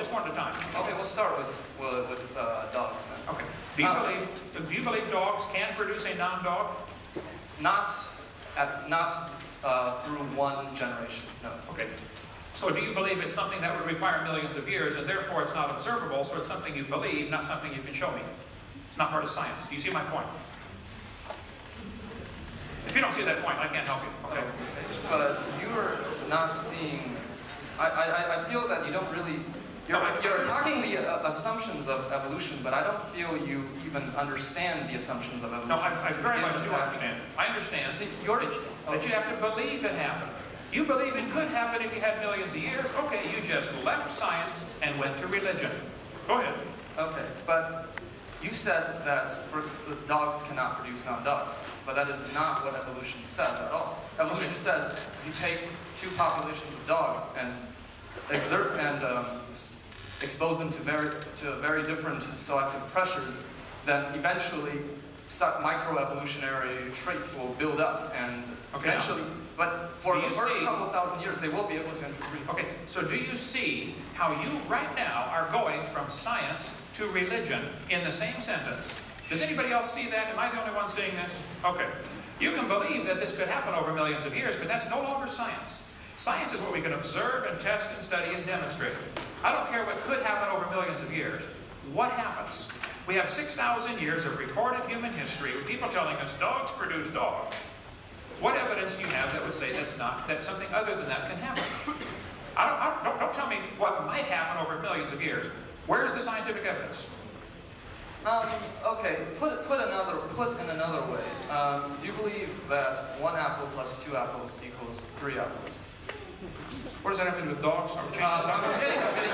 just one at a time. Okay, we'll start with dogs then. Okay. Do you believe dogs can produce a non-dog? Not through one generation, no. Okay. So do you believe it's something that would require millions of years, and therefore it's not observable, so it's something you believe, not something you can show me? It's not part of science. Do you see my point? If you don't see that point, I can't help you. Okay. But you're not seeing... I feel that you don't really... You're talking the assumptions of evolution, but I don't feel you even understand the assumptions of evolution. No, I very much do understand. I understand See, that you have to believe it happened. You believe it could happen if you had millions of years. Okay, you just left science and went to religion. Go ahead. Okay, but you said that the dogs cannot produce non-dogs, but that is not what evolution says at all. Evolution says you take two populations of dogs and expose them to very different selective pressures, then eventually microevolutionary traits will build up, and eventually, but for the first couple of thousand years, they will be able to interbreed. Okay, so do you see how you right now are going from science to religion in the same sentence? Does anybody else see that? Am I the only one seeing this? Okay. You can believe that this could happen over millions of years, but that's no longer science. Science is what we can observe and test and study and demonstrate. I don't care what could happen over millions of years. What happens? We have 6,000 years of recorded human history with people telling us dogs produce dogs. What evidence do you have that would say that something other than that can happen? Don't tell me what might happen over millions of years. Where's the scientific evidence? Okay, put in another way. Do you believe that 1 apple plus 2 apples equals 3 apples? What does that have to do with dogs? Are we changing the subject? I'm getting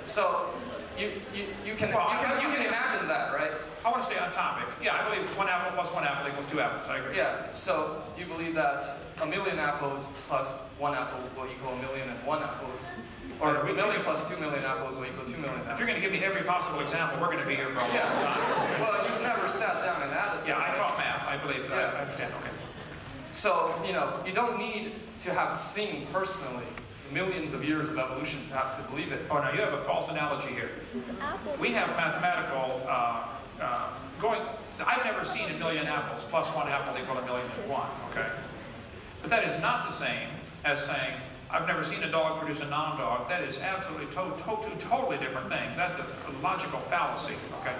so you can imagine that, right? I want to stay on topic. Yeah, I believe 1 apple plus 1 apple equals 2 apples. I agree. Yeah. So do you believe that 1,000,000 apples plus 1 apple will equal 1,000,001 apples? Or 1,000,000 plus 2,000,000 apples will equal 2,000,000 apples? If you're going to give me every possible example, we're going to be here for a long time. Okay. Well, you've never sat down and added. Yeah, I taught math. I believe that. Yeah. I understand. Okay. So, you don't need to have seen personally millions of years of evolution to have to believe it. Oh, now you have a false analogy here. We have mathematical I've never seen 1,000,000 apples plus 1 apple equal 1,000,001, okay? But that is not the same as saying, I've never seen a dog produce a non-dog. That is absolutely two totally different things. That's a logical fallacy, okay?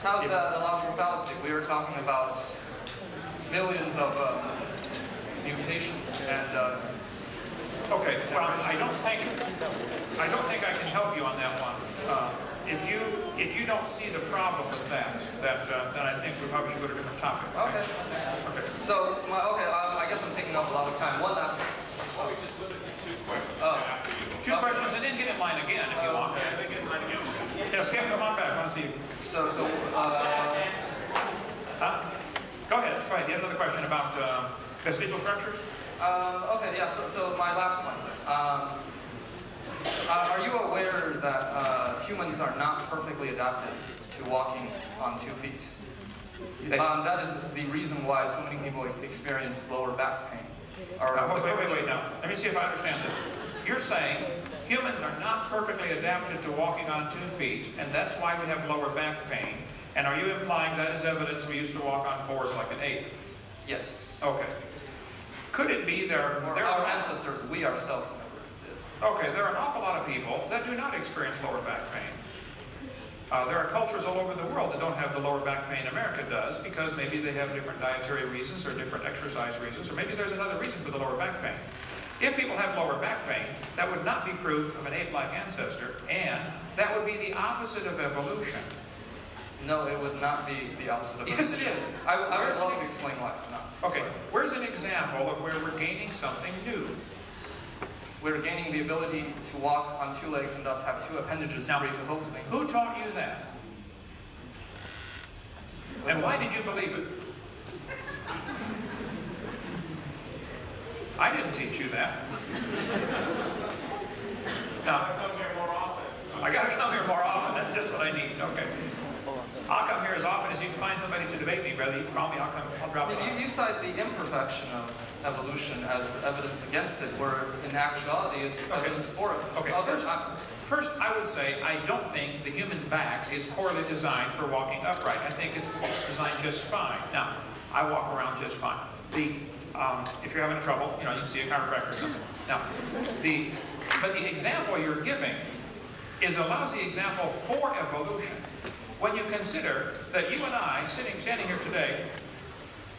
How's that a logical fallacy? We were talking about millions of mutations and... Okay, well, I don't think I can help you on that one. If you don't see the problem with that, then I think we probably should go to a different topic. Okay. So, I guess I'm taking up a lot of time. One last. Well, we just limit to 2 questions. Two questions, and then get in line again if you want. Yeah, they get in line again. Yeah, Skip, come on back. I want to see you. Go ahead. You had another question about vestigial structures? Okay, yeah, so my last one. Are you aware that humans are not perfectly adapted to walking on 2 feet? That is the reason why so many people experience lower back pain. Wait, now. Let me see if I understand this. You're saying humans are not perfectly adapted to walking on 2 feet, and that's why we have lower back pain. And are you implying that is evidence we used to walk on 4s like an ape? Yes. Okay. Could it be there's our ancestors, we ourselves never did. Okay, there are an awful lot of people that do not experience lower back pain. There are cultures all over the world that don't have the lower back pain America does because maybe they have different dietary reasons or different exercise reasons, or maybe there's another reason for the lower back pain. If people have lower back pain, that would not be proof of an ape-like ancestor, and that would be the opposite of evolution. No, it would not be the opposite of evolution. Yes, it is. I would love to explain why it's not. Okay, where's an example of where we're gaining something new? We're gaining the ability to walk on 2 legs and thus have 2 appendages free to hold things. Who taught you that? And why did you believe it? I didn't teach you that. No. I come here more often. I gotta come here more often. That's just what I need. Okay. I'll come here as often as you can find somebody to debate me, brother. You can call me, I'll drop it on. You cite the imperfection of evolution as evidence against it, where in actuality it's evidence for it. Okay, first I would say I don't think the human back is poorly designed for walking upright. I think it's designed just fine. Now, I walk around just fine. If you're having trouble, you can see a chiropractor or something. Now, but the example you're giving is a lousy example for evolution. When you consider that you and I, standing here today,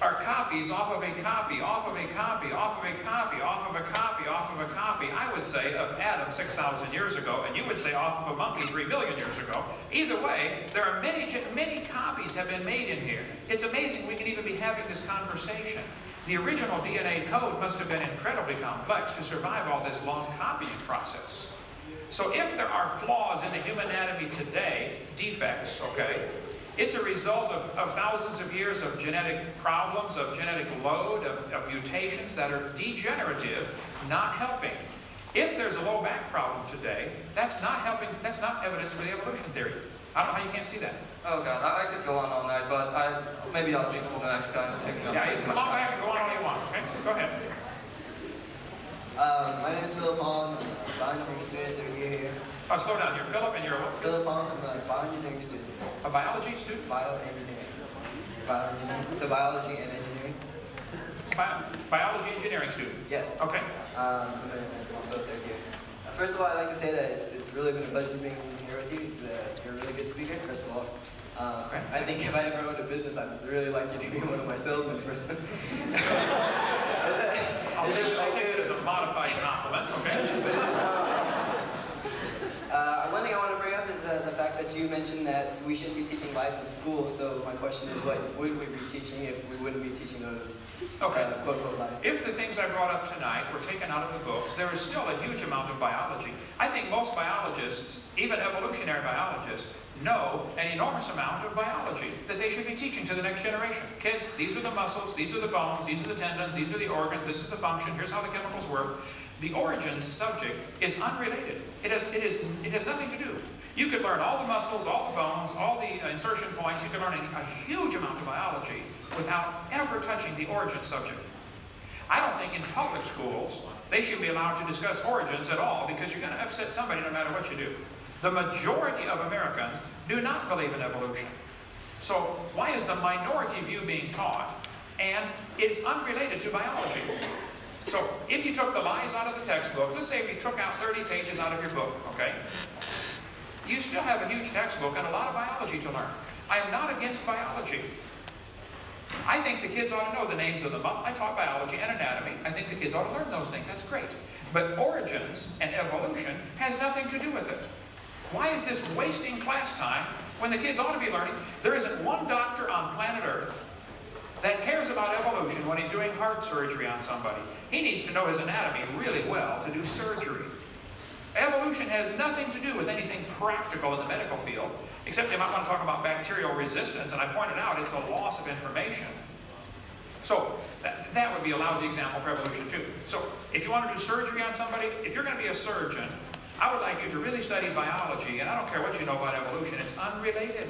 are copies off of a copy, off of a copy, off of a copy, off of a copy, off of a copy, I would say, of Adam 6,000 years ago, and you would say off of a monkey 3 million years ago. Either way, there are many copies have been made in here. It's amazing we can even be having this conversation. The original DNA code must have been incredibly complex to survive all this long copying process. So if there are flaws in the human anatomy today, defects, okay, it's a result of thousands of years of genetic problems, of genetic load, of mutations that are degenerative, not helping. If there's a low back problem today, that's not helping, that's not evidence for the evolution theory. I don't know how you can't see that. Oh God, I could go on all night, but maybe I'll leave it to the next guy and take it up. Yeah, you can come on back and go on all you want, okay? Go ahead. My name is Philip Hong. I'm a bioengineering student third year here. Oh, slow down here. Philip, and you're a what? Philip Hong, I'm a bioengineering student. A biology student? Bioengineering. Bioengineering. So biology and engineering. Biology engineering student? Yes. Okay. I'm also third year. First of all, I'd like to say that it's really been a pleasure being here with you. You're a really good speaker, first of all. I think if I ever owned a business, I'd really like you to be one of my salesmen first. I'll take it as a modified compliment, okay? One thing I want to bring up is the fact that you mentioned that we shouldn't be teaching licensed schools. So my question is, what would we be teaching if we wouldn't be teaching those quote-unquote licensed? If the things I brought up tonight were taken out of the books, there is still a huge amount of biology. I think most biologists, even evolutionary biologists, know an enormous amount of biology that they should be teaching to the next generation. Kids, these are the muscles, these are the bones, these are the tendons, these are the organs, this is the function, here's how the chemicals work. The origins subject is unrelated. It has nothing to do. You could learn all the muscles, all the bones, all the insertion points. You could learn a huge amount of biology without ever touching the origin subject. I don't think in public schools they should be allowed to discuss origins at all, because you're going to upset somebody no matter what you do. The majority of Americans do not believe in evolution. So why is the minority view being taught? And it's unrelated to biology. So if you took the lies out of the textbook, let's say we took out 30 pages out of your book, okay? You still have a huge textbook and a lot of biology to learn. I am not against biology. I think the kids ought to know the names of the muscles. I taught biology and anatomy. I think the kids ought to learn those things. That's great. But origins and evolution has nothing to do with it. Why is this wasting class time when the kids ought to be learning? There isn't one doctor on planet Earth that cares about evolution when he's doing heart surgery on somebody. He needs to know his anatomy really well to do surgery. Evolution has nothing to do with anything practical in the medical field, except you might want to talk about bacterial resistance, and I pointed out it's a loss of information. So that would be a lousy example for evolution too. So if you want to do surgery on somebody, if you're going to be a surgeon, I would like you to really study biology, and I don't care what you know about evolution, it's unrelated.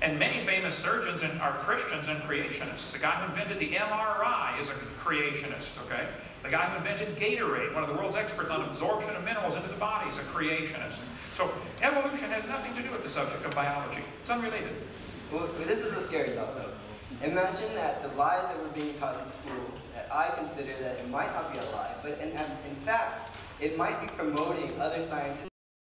And many famous surgeons are Christians and creationists. The guy who invented the MRI is a creationist, okay? The guy who invented Gatorade, one of the world's experts on absorption of minerals into the body, is a creationist. So evolution has nothing to do with the subject of biology. It's unrelated. Well, this is a scary thought, though. Imagine that the lies that were being taught in school, that I consider that it might not be a lie, but in fact, it might be promoting other scientists